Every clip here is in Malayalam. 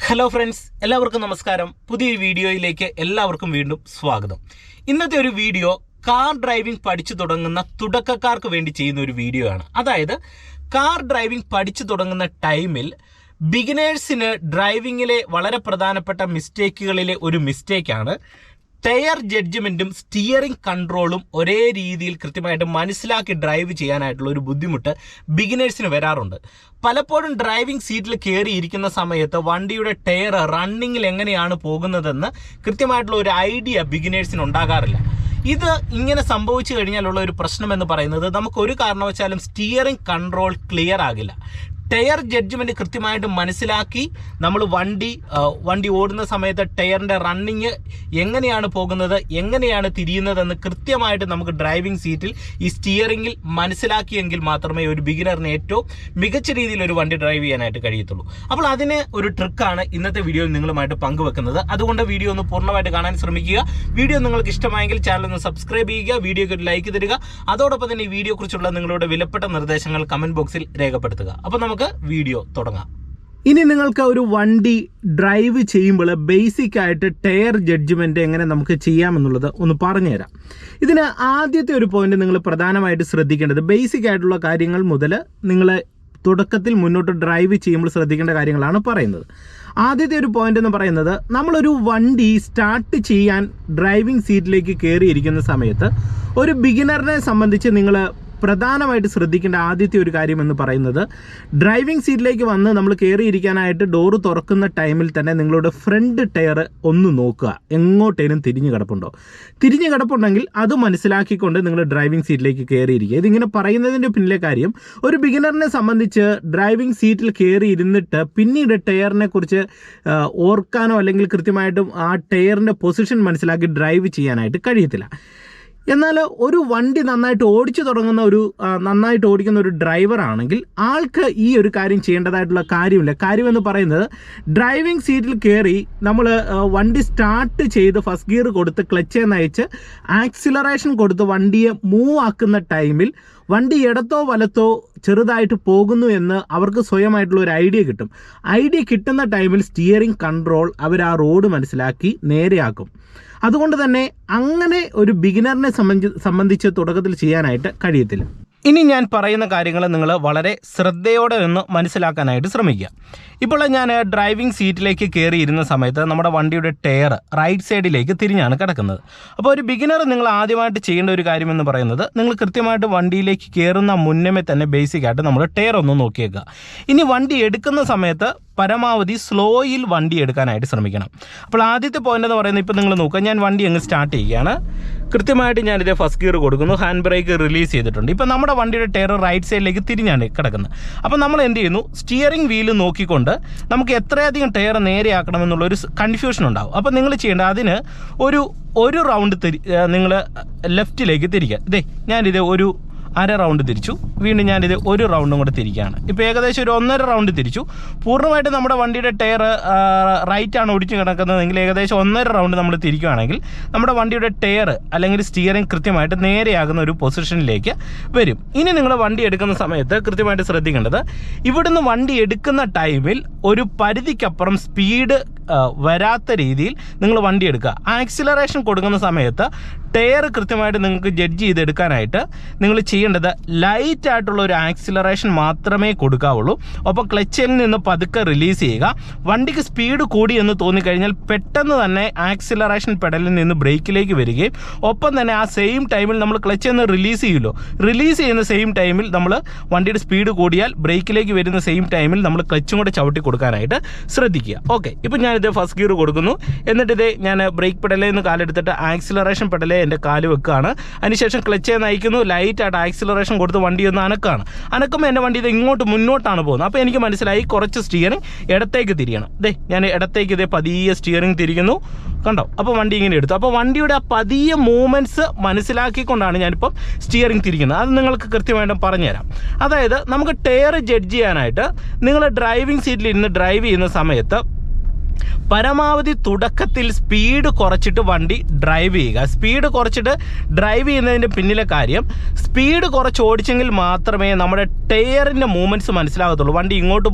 ഹലോ ഫ്രണ്ട്സ്, എല്ലാവർക്കും നമസ്കാരം. പുതിയൊരു വീഡിയോയിലേക്ക് എല്ലാവർക്കും വീണ്ടും സ്വാഗതം. ഇന്നത്തെ ഒരു വീഡിയോ കാർ ഡ്രൈവിംഗ് പഠിച്ചു തുടങ്ങുന്ന തുടക്കക്കാർക്ക് വേണ്ടി ചെയ്യുന്ന ഒരു വീഡിയോ ആണ്. അതായത് കാർ ഡ്രൈവിംഗ് പഠിച്ചു തുടങ്ങുന്ന ടൈമിൽ ബിഗിനേഴ്സിന് ഡ്രൈവിങ്ങിലെ വളരെ പ്രധാനപ്പെട്ട മിസ്റ്റേക്കുകളിലെ ഒരു മിസ്റ്റേക്കാണ് ടയർ ജഡ്ജ്മെൻറ്റും സ്റ്റിയറിംഗ് കൺട്രോളും ഒരേ രീതിയിൽ കൃത്യമായിട്ട് മനസ്സിലാക്കി ഡ്രൈവ് ചെയ്യാനായിട്ടുള്ള ഒരു ബുദ്ധിമുട്ട് ബിഗിനേഴ്സിന് വരാറുണ്ട്. പലപ്പോഴും ഡ്രൈവിംഗ് സീറ്റിൽ കയറിയിരിക്കുന്ന സമയത്ത് വണ്ടിയുടെ ടയർ റണ്ണിങ്ങിൽ എങ്ങനെയാണ് പോകുന്നതെന്ന് കൃത്യമായിട്ടുള്ള ഒരു ഐഡിയ ബിഗിനേഴ്സിന് ഉണ്ടാകാറില്ല. ഇത് ഇങ്ങനെ സംഭവിച്ചു കഴിഞ്ഞാലുള്ള ഒരു പ്രശ്നം എന്ന് പറയുന്നത് നമുക്ക് ഒരു കാരണവശാലും സ്റ്റിയറിംഗ് കൺട്രോൾ ക്ലിയർ ആകില്ല. ടയർ ജഡ്ജ്മെൻറ്റ് കൃത്യമായിട്ട് മനസ്സിലാക്കി നമ്മൾ വണ്ടി ഓടുന്ന സമയത്ത് ടയറിൻ്റെ റണ്ണിങ് എങ്ങനെയാണ് പോകുന്നത്, എങ്ങനെയാണ് തിരിയുന്നതെന്ന് കൃത്യമായിട്ട് നമുക്ക് ഡ്രൈവിംഗ് സീറ്റിൽ ഈ സ്റ്റിയറിംഗിൽ മനസ്സിലാക്കിയെങ്കിൽ മാത്രമേ ഒരു ബിഗിനറിന് ഏറ്റവും മികച്ച രീതിയിൽ ഒരു വണ്ടി ഡ്രൈവ് ചെയ്യാനായിട്ട് കഴിയത്തുള്ളൂ. അപ്പോൾ അതിന് ഒരു ട്രിക്കാണ് ഇന്നത്തെ വീഡിയോയിൽ നിങ്ങളുമായിട്ട് പങ്കുവെക്കുന്നത്. അതുകൊണ്ട് വീഡിയോ ഒന്ന് പൂർണ്ണമായിട്ട് കാണാൻ ശ്രമിക്കുക. വീഡിയോ നിങ്ങൾക്ക് ഇഷ്ടമായെങ്കിൽ ചാനൽ ഒന്ന് സബ്സ്ക്രൈബ് ചെയ്യുക, വീഡിയോയ്ക്ക് ഒരു ലൈക്ക് തരിക. അതോടൊപ്പം തന്നെ ഈ വീഡിയോ കുറിച്ചുള്ള നിങ്ങളുടെ വിലപ്പെട്ട നിർദ്ദേശങ്ങൾ കമൻറ്റ് ബോക്സിൽ രേഖപ്പെടുത്തുക. അപ്പോൾ നമുക്ക് വീഡിയോ തുടങ്ങാം. ഇനി നിങ്ങൾക്ക് ഒരു വണ്ടി ഡ്രൈവ് ചെയ്യുമ്പോൾ ബേസിക് ആയിട്ട് ടയർ ജഡ്ജ്മെൻറ്റ് എങ്ങനെ നമുക്ക് ചെയ്യാമെന്നുള്ളത് ഒന്ന് പറഞ്ഞുതരാം. ഇതിന് ആദ്യത്തെ ഒരു പോയിന്റ് നിങ്ങൾ പ്രധാനമായിട്ട് ശ്രദ്ധിക്കേണ്ടത് ബേസിക് ആയിട്ടുള്ള കാര്യങ്ങൾ മുതൽ നിങ്ങൾ തുടക്കത്തിൽ മുന്നോട്ട് ഡ്രൈവ് ചെയ്യുമ്പോൾ ശ്രദ്ധിക്കേണ്ട കാര്യങ്ങളാണ് പറയുന്നത്. ആദ്യത്തെ ഒരു പോയിന്റ് എന്ന് പറയുന്നത്, നമ്മളൊരു വണ്ടി സ്റ്റാർട്ട് ചെയ്യാൻ ഡ്രൈവിംഗ് സീറ്റിലേക്ക് കയറിയിരിക്കുന്ന സമയത്ത് ഒരു ബിഗിനറിനെ സംബന്ധിച്ച് നിങ്ങൾ പ്രധാനമായിട്ട് ശ്രദ്ധിക്കേണ്ട ആദ്യത്തെ ഒരു കാര്യം എന്ന് പറയുന്നത്, ഡ്രൈവിംഗ് സീറ്റിലേക്ക് വന്ന് നമ്മൾ കയറിയിരിക്കാനായിട്ട് ഡോറ് തുറക്കുന്ന ടൈമിൽ തന്നെ നിങ്ങളുടെ ഫ്രണ്ട് ടയർ ഒന്ന് നോക്കുക, എങ്ങോട്ടേലും തിരിഞ്ഞു കിടപ്പുണ്ടെങ്കിൽ അത് മനസ്സിലാക്കിക്കൊണ്ട് നിങ്ങൾ ഡ്രൈവിംഗ് സീറ്റിലേക്ക് കയറിയിരിക്കുക. ഇതിങ്ങനെ പറയുന്നതിൻ്റെ പിന്നിലെ കാര്യം, ഒരു ബിഗിനറിനെ സംബന്ധിച്ച് ഡ്രൈവിംഗ് സീറ്റിൽ കയറി ഇരുന്നിട്ട് പിന്നീട് ടയറിനെ കുറിച്ച് ഓർക്കാനോ അല്ലെങ്കിൽ കൃത്യമായിട്ടും ആ ടയറിൻ്റെ പൊസിഷൻ മനസ്സിലാക്കി ഡ്രൈവ് ചെയ്യാനായിട്ട് കഴിയത്തില്ല. എന്നാൽ ഒരു വണ്ടി നന്നായിട്ട് ഓടിക്കുന്ന ഒരു ഡ്രൈവർ ആണെങ്കിൽ ആൾക്ക് ഈ ഒരു കാര്യം ചെയ്യേണ്ടതായിട്ടുള്ള കാര്യമില്ല. കാര്യമെന്ന് പറയുന്നത്, ഡ്രൈവിംഗ് സീറ്റിൽ കയറി നമ്മൾ വണ്ടി സ്റ്റാർട്ട് ചെയ്ത് ഫസ്റ്റ് ഗിയർ കൊടുത്ത് ക്ലച്ച് നയിച്ച് ആക്സിലറേഷൻ കൊടുത്ത് വണ്ടിയെ മൂവ് ആക്കുന്ന ടൈമിൽ വണ്ടി ഇടത്തോ വലത്തോ ചെറുതായിട്ട് പോകുന്നു എന്ന് അവർക്ക് സ്വയമായിട്ടുള്ള ഒരു ഐഡിയ കിട്ടുന്ന ടൈമിൽ സ്റ്റിയറിംഗ് കൺട്രോൾ അവർ ആ റോഡ് മനസ്സിലാക്കി നേരെയാക്കും. അതുകൊണ്ട് തന്നെ അങ്ങനെ ഒരു ബിഗിനറിനെ സംബന്ധിച്ച് തുടക്കത്തിൽ ചെയ്യാനായിട്ട് കഴിയത്തില്ല. ഇനി ഞാൻ പറയുന്ന കാര്യങ്ങൾ നിങ്ങൾ വളരെ ശ്രദ്ധയോടെ ഒന്ന് മനസ്സിലാക്കാനായിട്ട് ശ്രമിക്കുക. ഇപ്പോൾ ഞാൻ ഡ്രൈവിംഗ് സീറ്റിലേക്ക് കയറിയിരുന്ന സമയത്ത് നമ്മുടെ വണ്ടിയുടെ ടയർ റൈറ്റ് സൈഡിലേക്ക് തിരിഞ്ഞാണ് കിടക്കുന്നത്. അപ്പോൾ ഒരു ബിഗിനർ നിങ്ങൾ ആദ്യമായിട്ട് ചെയ്യേണ്ട ഒരു കാര്യമെന്ന് പറയുന്നത്, നിങ്ങൾ കൃത്യമായിട്ട് വണ്ടിയിലേക്ക് കയറുന്ന മുന്നമേ തന്നെ ബേസിക്കായിട്ട് നമ്മൾ ടയർ ഒന്ന് നോക്കിയേക്കുക. ഇനി വണ്ടി എടുക്കുന്ന സമയത്ത് പരമാവധി സ്ലോയിൽ വണ്ടി എടുക്കാനായിട്ട് ശ്രമിക്കണം. അപ്പോൾ ആദ്യത്തെ പോയിന്റ് എന്ന് പറയുന്നത്, ഇപ്പോൾ നിങ്ങൾ നോക്കുക, ഞാൻ വണ്ടി അങ്ങ് സ്റ്റാർട്ട് ചെയ്യുകയാണ്. കൃത്യമായിട്ട് ഞാനിത് ഫസ്റ്റ് ഗിയർ കൊടുക്കുന്നു, ഹാൻഡ് ബ്രേക്ക് റിലീസ് ചെയ്തിട്ടുണ്ട്. ഇപ്പോൾ നമ്മുടെ വണ്ടിയുടെ ടയർ റൈറ്റ് സൈഡിലേക്ക് തിരിഞ്ഞാണ് കിടക്കുന്നത്. അപ്പോൾ നമ്മൾ എന്ത് ചെയ്യുന്നു, സ്റ്റിയറിംഗ് വീല് നോക്കിക്കൊണ്ട് നമുക്ക് എത്രയധികം ടയർ നേരെയാക്കണമെന്നുള്ളൊരു കൺഫ്യൂഷൻ ഉണ്ടാവും. അപ്പോൾ നിങ്ങൾ ചെയ്യേണ്ടത്, അതിന് ഒരു റൗണ്ട് നിങ്ങൾ ലെഫ്റ്റിലേക്ക് തിരിക്കുക. ഞാനിത് ഒരു അര റൗണ്ട് തിരിച്ചു, വീണ്ടും ഞാനിത് ഒരു റൗണ്ടും കൂടെ തിരിക്കുകയാണ്. ഇപ്പോൾ ഏകദേശം ഒരു 1.5 റൗണ്ട് തിരിച്ചു. പൂർണ്ണമായിട്ട് നമ്മുടെ വണ്ടിയുടെ ടയർ റൈറ്റാണ് ഒടിച്ച് കിടക്കുന്നതെങ്കിൽ ഏകദേശം 1.5 റൗണ്ട് നമ്മൾ തിരിക്കുകയാണെങ്കിൽ നമ്മുടെ വണ്ടിയുടെ ടയർ അല്ലെങ്കിൽ സ്റ്റിയറിംഗ് കൃത്യമായിട്ട് നേരെയാകുന്ന ഒരു പൊസിഷനിലേക്ക് വരും. ഇനി നിങ്ങൾ വണ്ടി എടുക്കുന്ന സമയത്ത് കൃത്യമായിട്ട് ശ്രദ്ധിക്കേണ്ടത്, ഇവിടുന്ന് വണ്ടി എടുക്കുന്ന ടൈമിൽ ഒരു പരിധിക്കപ്പുറം സ്പീഡ് വരാത്ത രീതിയിൽ നിങ്ങൾ വണ്ടി എടുക്കുക. ആക്സിലറേഷൻ കൊടുക്കുന്ന സമയത്ത് ടയർ കൃത്യമായിട്ട് നിങ്ങൾക്ക് ജഡ്ജ് ചെയ്തെടുക്കാനായിട്ട് നിങ്ങൾ ചെയ്യേണ്ടത് ലൈറ്റ് ആയിട്ടുള്ള ഒരു ആക്സിലറേഷൻ മാത്രമേ കൊടുക്കാവുള്ളൂ. ഒപ്പം ക്ലച്ചിൽ നിന്ന് പതുക്കെ റിലീസ് ചെയ്യുക. വണ്ടിക്ക് സ്പീഡ് കൂടി എന്ന് തോന്നിക്കഴിഞ്ഞാൽ പെട്ടെന്ന് തന്നെ ആക്സിലറേഷൻ പെഡലിൽ നിന്ന് ബ്രേക്കിലേക്ക് വരികയും ഒപ്പം തന്നെ ആ സെയിം ടൈമിൽ നമ്മൾ ക്ലച്ചിൽ നിന്ന് റിലീസ് ചെയ്യുന്ന സെയിം ടൈമിൽ നമ്മൾ വണ്ടിയുടെ സ്പീഡ് കൂടിയാൽ ബ്രേക്കിലേക്ക് വരുന്ന സെയിം ടൈമിൽ നമ്മൾ ക്ലച്ചും കൂടെ ചവിട്ടി കൊടുക്കാനായിട്ട് ശ്രദ്ധിക്കുക. ഓക്കെ, ഇപ്പോൾ ഞാനിത് ഫസ്റ്റ് ഗിയർ കൊടുക്കുന്നു. എന്നിട്ട് ഞാൻ ബ്രേക്ക് പെഡലിൽ നിന്ന് കാലെടുത്തിട്ട് ആക്സിലറേഷൻ പെഡലേ എൻ്റെ കാല് വെക്കുകയാണ്. അതിനുശേഷം ക്ലച്ചെ നയിക്കുന്നു, ലൈറ്റായിട്ട് ആക്സിലറേഷൻ കൊടുത്ത് വണ്ടി ഒന്ന് അനക്കുമ്പോൾ എൻ്റെ വണ്ടി ഇത് മുന്നോട്ടാണ് പോകുന്നത്. അപ്പോൾ എനിക്ക് മനസ്സിലായി കുറച്ച് സ്റ്റിയറിംഗ് ഇടത്തേക്ക് തിരിയണം. ഞാൻ ഇടത്തേക്ക് പതിയെ സ്റ്റിയറിംഗ് തിരിക്കുന്നു, കണ്ടോ? അപ്പോൾ വണ്ടി ഇങ്ങനെ എടുത്തു. അപ്പോൾ വണ്ടിയുടെ ആ പതിയെ മൂവ്മെൻറ്റ്സ് മനസ്സിലാക്കിക്കൊണ്ടാണ് ഞാനിപ്പം സ്റ്റിയറിംഗ് തിരിക്കുന്നത്. അത് നിങ്ങൾക്ക് കൃത്യമായിട്ടും പറഞ്ഞുതരാം. അതായത് നമുക്ക് ടയർ ജഡ്ജ് ചെയ്യാനായിട്ട് നിങ്ങൾ ഡ്രൈവിംഗ് സീറ്റിൽ ഇരുന്ന് ഡ്രൈവ് ചെയ്യുന്ന സമയത്ത് പരമാവധി തുടക്കത്തിൽ സ്പീഡ് കുറച്ചിട്ട് വണ്ടി ഡ്രൈവ് ചെയ്യുക. സ്പീഡ് കുറച്ചിട്ട് ഡ്രൈവ് ചെയ്യുന്നതിൻ്റെ പിന്നിലെ കാര്യം, സ്പീഡ് കുറച്ച് ഓടിച്ചെങ്കിൽ മാത്രമേ നമ്മുടെ ടയറിൻ്റെ മൂവ്മെൻറ്റ്സ് മനസ്സിലാകത്തുള്ളൂ. വണ്ടി ഇങ്ങോട്ട്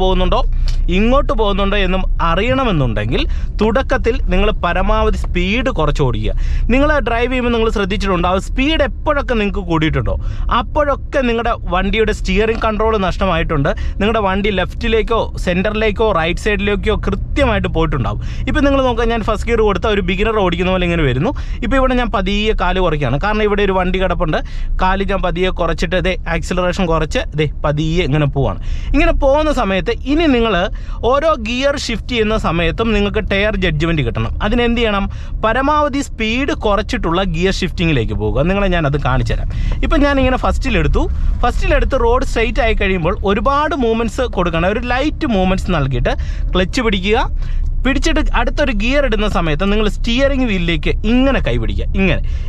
പോകുന്നുണ്ടോ എന്നും അറിയണമെന്നുണ്ടെങ്കിൽ തുടക്കത്തിൽ നിങ്ങൾ പരമാവധി സ്പീഡ് കുറച്ച് ഓടിക്കുക. നിങ്ങൾ ഡ്രൈവ് ചെയ്യുമ്പോൾ നിങ്ങൾ ശ്രദ്ധിച്ചിട്ടുണ്ടാവും, സ്പീഡ് എപ്പോഴൊക്കെ നിങ്ങൾക്ക് കൂടിയിട്ടുണ്ടോ അപ്പോഴൊക്കെ നിങ്ങളുടെ വണ്ടിയുടെ സ്റ്റിയറിംഗ് കൺട്രോൾ നഷ്ടമായിട്ടുണ്ട്. നിങ്ങളുടെ വണ്ടി ലെഫ്റ്റിലേക്കോ സെൻറ്ററിലേക്കോ റൈറ്റ് സൈഡിലേക്കോ കൃത്യമായിട്ട് പോയിട്ടുണ്ടാവും. ഇപ്പോൾ നിങ്ങൾ നോക്കുക, ഞാൻ ഫസ്റ്റ് ഗിയർ കൊടുത്ത ഒരു ബിഗിനർ ഓടിക്കുന്ന പോലെ ഇങ്ങനെ വരുന്നു. ഇപ്പോൾ ഇവിടെ ഞാൻ പതിയെ കാല് കുറയ്ക്കുകയാണ്, കാരണം ഇവിടെ ഒരു വണ്ടി കിടപ്പുണ്ട്. കാല് ഞാൻ പതിയെ കുറച്ചിട്ട് ആക്സിലറേഷൻ കുറച്ച് പതിയെ ഇങ്ങനെ പോവാണ്. ഇങ്ങനെ പോകുന്ന സമയത്ത് ഇനി നിങ്ങൾ ഓരോ ഗിയർ ഷിഫ്റ്റ് ചെയ്യുന്ന സമയത്തും നിങ്ങൾക്ക് ടയർ ജഡ്ജ്മെൻറ്റ് കിട്ടണം. അതിനെന്ത് ചെയ്യണം? പരമാവധി സ്പീഡ് കുറച്ചിട്ടുള്ള ഗിയർ ഷിഫ്റ്റിങ്ങിലേക്ക് പോകുക. നിങ്ങളെ ഞാനത് കാണിച്ചു തരാം. ഇപ്പം ഞാനിങ്ങനെ ഫസ്റ്റിലെടുത്ത് റോഡ് സ്ട്രെയിറ്റ് ആയി കഴിയുമ്പോൾ ഒരുപാട് മൂവ്മെൻറ്റ്സ് കൊടുക്കണം. ഒരു ലൈറ്റ് മൂവ്മെൻറ്റ്സ് നൽകിയിട്ട് ക്ലച്ച് പിടിച്ചിട്ട് അടുത്തൊരു ഗിയർ ഇടുന്ന സമയത്ത് നിങ്ങൾ സ്റ്റിയറിംഗ് വീലിലേക്ക് ഇങ്ങനെ കൈ പിടിക്കുക.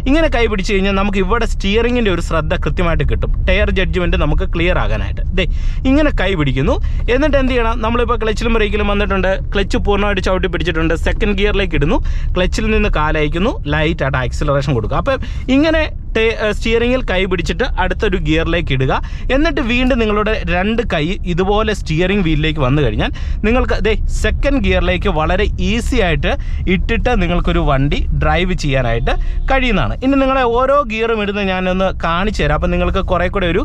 ഇങ്ങനെ കൈ പിടിച്ച് കഴിഞ്ഞാൽ നമുക്ക് ഇവിടെ സ്റ്റിയറിങ്ങിൻ്റെ ഒരു ശ്രദ്ധ കൃത്യമായിട്ട് കിട്ടും. ടയർ ജഡ്ജ്മെൻറ്റ് നമുക്ക് ക്ലിയർ ആകാനായിട്ട് ഇങ്ങനെ കൈ പിടിക്കുന്നു. എന്നിട്ട് എന്ത് ചെയ്യണം? നമ്മളിപ്പോൾ ക്ലച്ചിലും ബ്രേക്കിലും വന്നിട്ടുണ്ട്, ക്ലച്ച് പൂർണ്ണമായിട്ട് ചവിട്ടി പിടിച്ചിട്ടുണ്ട്, സെക്കൻഡ് ഗിയറിലേക്ക് ഇടുന്നു, ക്ലച്ചിൽ നിന്ന് കാലയക്കുന്നു, ലൈറ്റായിട്ട് ആക്സിലറേഷൻ കൊടുക്കുക. അപ്പം ഇങ്ങനെ സ്റ്റിയറിങ്ങിൽ കൈ പിടിച്ചിട്ട് അടുത്തൊരു ഗിയറിലേക്ക് ഇടുക. എന്നിട്ട് വീണ്ടും നിങ്ങളുടെ രണ്ട് കൈ ഇതുപോലെ സ്റ്റിയറിംഗ് വീലിലേക്ക് വന്നു കഴിഞ്ഞാൽ നിങ്ങൾക്ക് സെക്കൻഡ് ഗിയറിലേക്ക് വളരെ ഈസി ആയിട്ട് ഇട്ടിട്ട് നിങ്ങൾക്കൊരു വണ്ടി ഡ്രൈവ് ചെയ്യാനായിട്ട് കഴിയുന്നതാണ്. ഇനി നിങ്ങളെ ഓരോ ഗിയറും ഇടുന്ന ഞാനൊന്ന് കാണിച്ചു തരാം. അപ്പം നിങ്ങൾക്ക് കുറേ കൂടെ ഒരു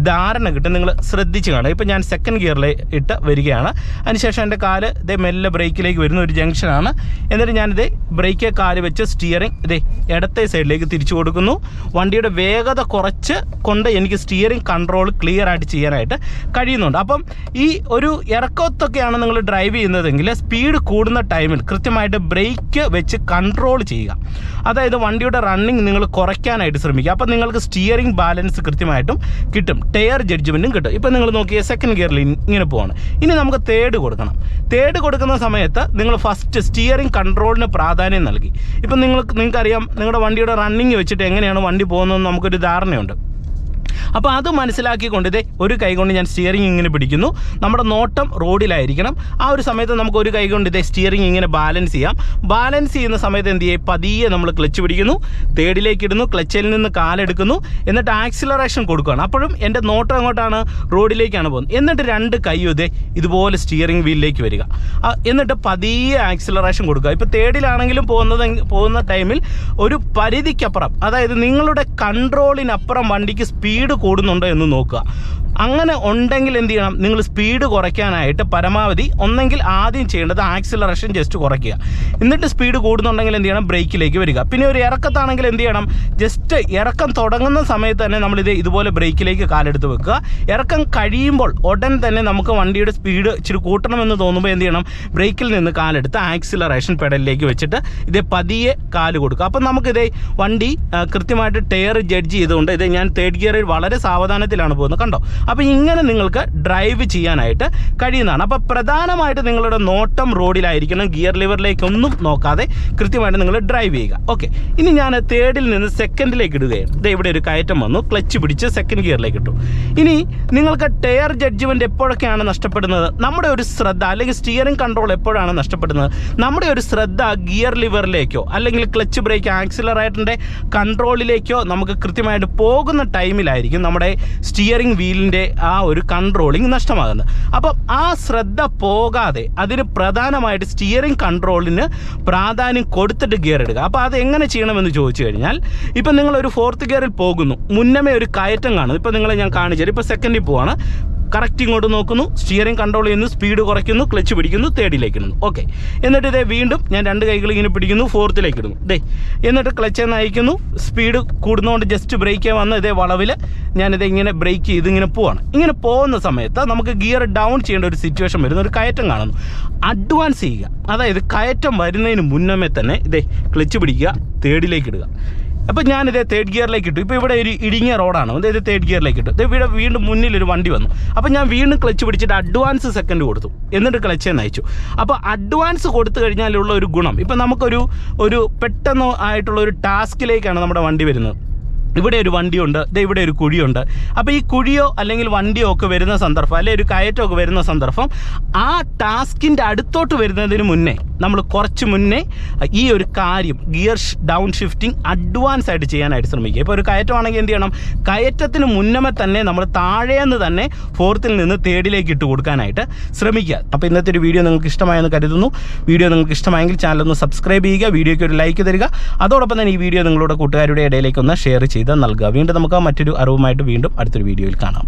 ധാരണ കിട്ടും. നിങ്ങൾ ശ്രദ്ധിച്ച് കാണുക. ഇപ്പം ഞാൻ സെക്കൻഡ് ഗിയറിൽ ഇട്ട് വരികയാണ്. അതിനുശേഷം എൻ്റെ കാല് മെല്ലെ ബ്രേക്കിലേക്ക് വരുന്ന ഒരു ജംഗ്ഷനാണ്. എന്നിട്ട് ഞാനിത് ബ്രേക്ക് കാല് വെച്ച് സ്റ്റിയറിംഗ് ഇടത്തെ സൈഡിലേക്ക് തിരിച്ചു കൊടുക്കുന്നു. വണ്ടിയുടെ വേഗത കുറച്ച് കൊണ്ട് എനിക്ക് സ്റ്റിയറിംഗ് കൺട്രോൾ ക്ലിയർ ആയിട്ട് ചെയ്യാനായിട്ട് കഴിയുന്നുണ്ട്. അപ്പം ഈ ഒരു ഇറക്കത്തൊക്കെയാണ് നിങ്ങൾ ഡ്രൈവ് ചെയ്യുന്നതെങ്കിൽ സ്പീഡ് കൂടുന്ന ടൈമിൽ കൃത്യമായിട്ട് ബ്രേക്ക് വെച്ച് കൺട്രോൾ ചെയ്യുക. അതായത് വണ്ടിയുടെ റണ്ണിങ് നിങ്ങൾ കുറയ്ക്കാനായിട്ട് ശ്രമിക്കുക. അപ്പം നിങ്ങൾക്ക് സ്റ്റിയറിംഗ് ബാലൻസ് കൃത്യമായിട്ടും കിട്ടും, ടയർ ജഡ്ജ്മെൻറ്റും കിട്ടും. ഇപ്പം നിങ്ങൾ നോക്കിയ സെക്കൻഡ് ഗിയറിൽ ഇങ്ങനെ പോവാണ്. ഇനി നമുക്ക് തേർഡ് കൊടുക്കുന്ന സമയത്ത് നിങ്ങൾ ഫസ്റ്റ് സ്റ്റിയറിംഗ് കൺട്രോളിന് പ്രാധാന്യം നൽകി. ഇപ്പം നിങ്ങൾക്കറിയാം നിങ്ങളുടെ വണ്ടിയുടെ റണ്ണിങ് വെച്ചിട്ട് എങ്ങനെയാണ് വണ്ടി പോകുന്നതെന്ന് നമുക്കൊരു ധാരണയുണ്ട്. അപ്പോൾ അത് മനസ്സിലാക്കിക്കൊണ്ട് ഒരു കൈ കൊണ്ട് ഞാൻ സ്റ്റിയറിംഗ് ഇങ്ങനെ പിടിക്കുന്നു. നമ്മുടെ നോട്ടം റോഡിലായിരിക്കണം. ആ ഒരു സമയത്ത് നമുക്ക് ഒരു കൈ കൊണ്ട് സ്റ്റിയറിംഗ് ഇങ്ങനെ ബാലൻസ് ചെയ്യാം. ബാലൻസ് ചെയ്യുന്ന സമയത്ത് എന്ത് ചെയ്യും? പതിയെ നമ്മൾ ക്ലച്ച് പിടിക്കുന്നു, തേർഡിലേക്ക് ഇടുന്നു, ക്ലച്ചിൽ നിന്ന് കാലെടുക്കുന്നു, എന്നിട്ട് ആക്സിലറേഷൻ കൊടുക്കുകയാണ്. അപ്പോഴും എൻ്റെ നോട്ടം എങ്ങോട്ടാണ്? റോഡിലേക്കാണ് പോകുന്നത്. എന്നിട്ട് രണ്ട് കൈയും ഇതുപോലെ സ്റ്റിയറിംഗ് വീലിലേക്ക് വരിക. എന്നിട്ട് പതിയെ ആക്സിലറേഷൻ കൊടുക്കുക. ഇപ്പോൾ തേർഡിലാണെങ്കിലും പോകുന്ന ടൈമിൽ ഒരു പരിധിക്കപ്പുറം, അതായത് നിങ്ങളുടെ കൺട്രോളിനപ്പുറം വണ്ടിക്ക് സ്പീഡ് കൂടുന്നുണ്ടോ എന്ന് നോക്കുക. അങ്ങനെ ഉണ്ടെങ്കിൽ എന്ത് ചെയ്യണം? നിങ്ങൾ സ്പീഡ് കുറയ്ക്കാനായിട്ട് പരമാവധി ഒന്നെങ്കിൽ ആദ്യം ചെയ്യേണ്ടത് ആക്സിലറേഷൻ ജസ്റ്റ് കുറയ്ക്കുക. എന്നിട്ട് സ്പീഡ് കൂടുന്നുണ്ടെങ്കിൽ എന്ത് ചെയ്യണം? ബ്രേക്കിലേക്ക് വരിക. പിന്നെ ഒരു ഇറക്കത്താണെങ്കിൽ എന്ത് ചെയ്യണം? ജസ്റ്റ് ഇറക്കം തുടങ്ങുന്ന സമയത്ത് തന്നെ നമ്മളിത് ഇതുപോലെ ബ്രേക്കിലേക്ക് കാലെടുത്ത് വെക്കുക. ഇറക്കം കഴിയുമ്പോൾ ഉടൻ തന്നെ നമുക്ക് വണ്ടിയുടെ സ്പീഡ് ഇച്ചിരി കൂട്ടണമെന്ന് തോന്നുമ്പോൾ എന്ത് ചെയ്യണം? ബ്രേക്കിൽ നിന്ന് കാലെടുത്ത് ആക്സിലറേഷൻ പെഡലിലേക്ക് വെച്ചിട്ട് പതിയെ കാല് കൊടുക്കുക. അപ്പം നമുക്കിത് വണ്ടി കൃത്യമായിട്ട് ടയർ ജഡ്ജ് ചെയ്തുകൊണ്ട് ഞാൻ തേർഡ് ഗിയറിൽ വളരെ സാവധാനത്തിലാണ് പോകുന്നത്, കണ്ടോ? അപ്പോൾ ഇങ്ങനെ നിങ്ങൾക്ക് ഡ്രൈവ് ചെയ്യാനായിട്ട് കഴിയുന്നതാണ്. അപ്പോൾ പ്രധാനമായിട്ട് നിങ്ങളുടെ നോട്ടം റോഡിലായിരിക്കണം, ഗിയർ ലിവറിലേക്കൊന്നും നോക്കാതെ കൃത്യമായിട്ട് നിങ്ങൾ ഡ്രൈവ് ചെയ്യുക. ഓക്കെ, ഇനി ഞാൻ തേർഡിൽ നിന്ന് സെക്കൻഡിലേക്ക് ഇടുകയാണ്. ഇവിടെ ഒരു കയറ്റം വന്നു, ക്ലച്ച് പിടിച്ച് സെക്കൻഡ് ഗിയറിലേക്ക് ഇട്ടു. ഇനി നിങ്ങൾക്ക് ടയർ ജഡ്ജ്മെൻറ്റ് എപ്പോഴൊക്കെയാണ് നഷ്ടപ്പെടുന്നത്? നമ്മുടെ ഒരു ശ്രദ്ധ, അല്ലെങ്കിൽ സ്റ്റിയറിംഗ് കൺട്രോൾ എപ്പോഴാണ് നഷ്ടപ്പെടുന്നത്? നമ്മുടെ ഒരു ശ്രദ്ധ ഗിയർ ലിവറിലേക്കോ അല്ലെങ്കിൽ ക്ലച്ച് ബ്രേക്ക് ആക്സിലറേറ്ററിൻ്റെ കൺട്രോളിലേക്കോ നമുക്ക് കൃത്യമായിട്ട് പോകുന്ന ടൈമിലായിരിക്കും നമ്മുടെ സ്റ്റിയറിംഗ് വീലിൻ്റെ ആ ഒരു കൺട്രോളിങ് നഷ്ടമാകുന്നത്. അപ്പം ആ ശ്രദ്ധ പോകാതെ അതിന് പ്രധാനമായിട്ട് സ്റ്റിയറിംഗ് കൺട്രോളിന് പ്രാധാന്യം കൊടുത്തിട്ട് ഗിയർ ഇടുക. അപ്പോൾ അത് എങ്ങനെ ചെയ്യണമെന്ന് ചോദിച്ചു കഴിഞ്ഞാൽ, ഇപ്പം നിങ്ങളൊരു ഫോർത്ത് ഗിയറിൽ പോകുന്നു, മുന്നമേ ഒരു കയറ്റം കാണുന്നു. ഇപ്പം നിങ്ങളെ ഞാൻ കാണിച്ചു തരാം. ഇപ്പോൾ സെക്കൻഡിൽ പോവാണ്, കറക്റ്റ് ഇങ്ങോട്ട് നോക്കുന്നു, സ്റ്റിയറിംഗ് കൺട്രോൾ ചെയ്യുന്നു, സ്പീഡ് കുറയ്ക്കുന്നു, ക്ലച്ച് പിടിക്കുന്നു, തേർഡിലേക്ക് ഇടുന്നു. ഓക്കെ, എന്നിട്ട് വീണ്ടും ഞാൻ രണ്ട് കൈകൾ ഇങ്ങനെ പിടിക്കുന്നു, ഫോർത്തിലേക്ക് ഇടുന്നു. എന്നിട്ട് ക്ലച്ച് നയിക്കുന്നു, സ്പീഡ് കൂടുന്നതുകൊണ്ട് ജസ്റ്റ് ബ്രേക്ക് വന്ന് വളവിൽ ഞാനിത് ഇങ്ങനെ ബ്രേക്ക് ചെയ്ത് ഇങ്ങനെ പോവാണ്. ഇങ്ങനെ പോകുന്ന സമയത്ത് നമുക്ക് ഗിയർ ഡൗൺ ചെയ്യേണ്ട ഒരു സിറ്റുവേഷൻ വരുന്ന ഒരു കയറ്റം കാണുന്നു. അഡ്വാൻസ് ചെയ്യുക, അതായത് കയറ്റം വരുന്നതിന് മുന്നമേ തന്നെ ക്ലച്ച് പിടിക്കുക, തേർഡിലേക്ക് ഇടുക. അപ്പോൾ ഞാനിത് തേർഡ് ഗിയറിലേക്ക് ഇട്ടു. ഇപ്പോൾ ഇവിടെ ഒരു ഇടുങ്ങിയ റോഡാണ്, അതായത് തേർഡ് ഗിയറിലേക്ക് ഇട്ടു. ഇവിടെ വീണ്ടും മുന്നിലൊരു വണ്ടി വന്നു. അപ്പോൾ ഞാൻ വീണ്ടും ക്ലച്ച് പിടിച്ചിട്ട് അഡ്വാൻസ് സെക്കൻഡ് കൊടുത്തു, എന്നിട്ട് ക്ലച്ച് നയിച്ചു. അപ്പോൾ അഡ്വാൻസ് കൊടുത്തു കഴിഞ്ഞാലുള്ള ഒരു ഗുണം, ഇപ്പം നമുക്കൊരു പെട്ടെന്ന് ആയിട്ടുള്ള ഒരു ടാസ്കിലേക്കാണ് നമ്മുടെ വണ്ടി വരുന്നത്. ഇവിടെ ഒരു വണ്ടിയുണ്ട്, ഇവിടെ ഒരു കുഴിയുണ്ട്. അപ്പോൾ ഈ കുഴിയോ അല്ലെങ്കിൽ വണ്ടിയോ ഒക്കെ വരുന്ന സന്ദർഭം, അല്ലെങ്കിൽ ഒരു കയറ്റമൊക്കെ വരുന്ന സന്ദർഭം, ആ ടാസ്കിൻ്റെ അടുത്തോട്ട് വരുന്നതിന് മുന്നേ നമ്മൾ കുറച്ച് മുന്നേ ഈ ഒരു കാര്യം ഗിയർ ഡൗൺ ഷിഫ്റ്റിംഗ് അഡ്വാൻസ് ആയിട്ട് ചെയ്യാനായിട്ട് ശ്രമിക്കുക. ഇപ്പോൾ ഒരു കയറ്റമാണെങ്കിൽ എന്ത് ചെയ്യണം, കയറ്റത്തിന് മുന്നമേ തന്നെ നമ്മൾ താഴേന്ന് തന്നെ ഫോർത്തിൽ നിന്ന് തേർഡിലേക്ക് ഇട്ട് കൊടുക്കാനായിട്ട് ശ്രമിക്കുക. അപ്പോൾ ഇന്നത്തെ ഒരു വീഡിയോ നിങ്ങൾക്ക് ഇഷ്ടമായെന്ന് കരുതുന്നു. വീഡിയോ നിങ്ങൾക്ക് ഇഷ്ടമായെങ്കിൽ ചാനൽ ഒന്ന് സബ്സ്ക്രൈബ് ചെയ്യുക, വീഡിയോയ്ക്ക് ഒരു ലൈക്ക് തരിക. അതോടൊപ്പം തന്നെ ഈ വീഡിയോ നിങ്ങളുടെ കൂട്ടുകാരുടെ ഇടയിലേക്ക് ഒന്ന് ഷെയർ ചെയ്ത് നൽകുക. വീണ്ടും നമുക്ക് മറ്റൊരു അറിവുമായിട്ട് വീണ്ടും അടുത്തൊരു വീഡിയോയിൽ കാണാം.